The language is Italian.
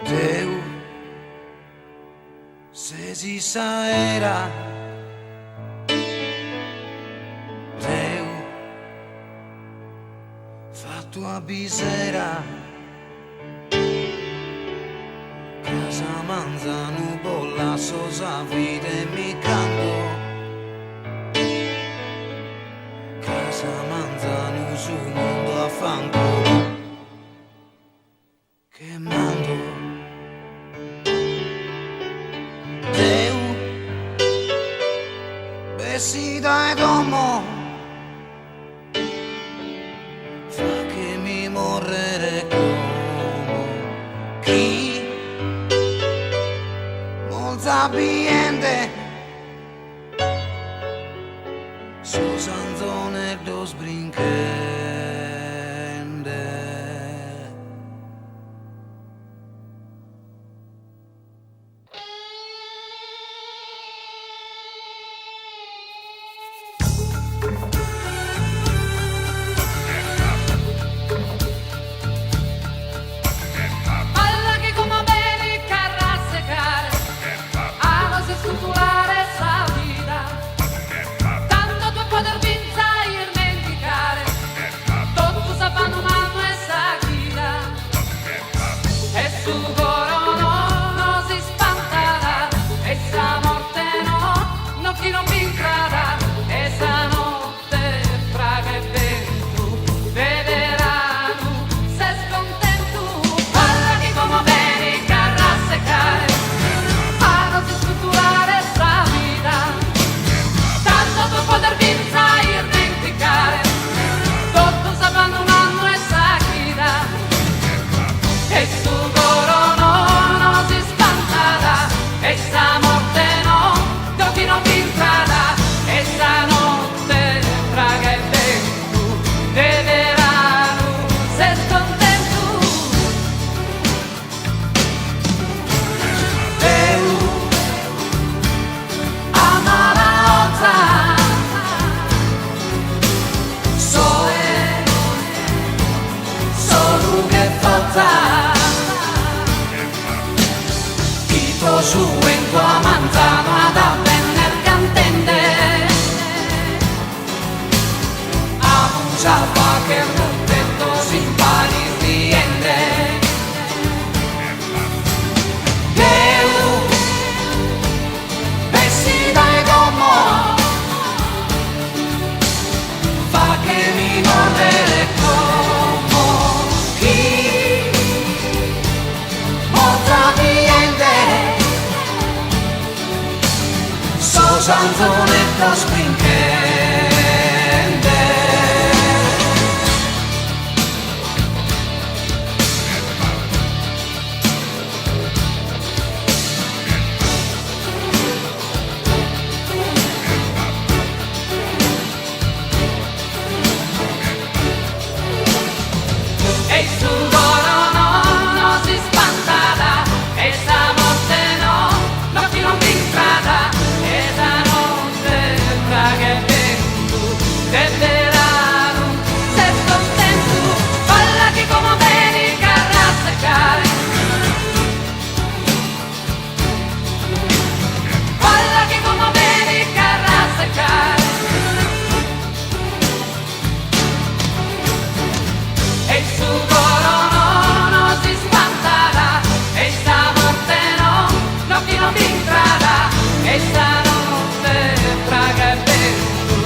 Teu, se si saera, Teu, fa tua bisera, casa manzanu bolla sosa vide mi canto, casa manzanu su mondo a fango, che mando. Teu, besida e domo, fa che mi morrere como chi molta biende su sanzone dos brincende. Su en tua manzana da venner cantende a mucha fa che rompetto sin pari riende Deu vestida e como fa che mi morrere como chi molta riende sanzonetto springente. E il sudoro no si spantata, e sta morte no chi non vi strada. Che verano, se contento, falla che come bene carra seccare. Falla che come bene carra seccare. E il suo coro no si spantarà, e sta morte no chi non vi strada, e sta notte praga e vento,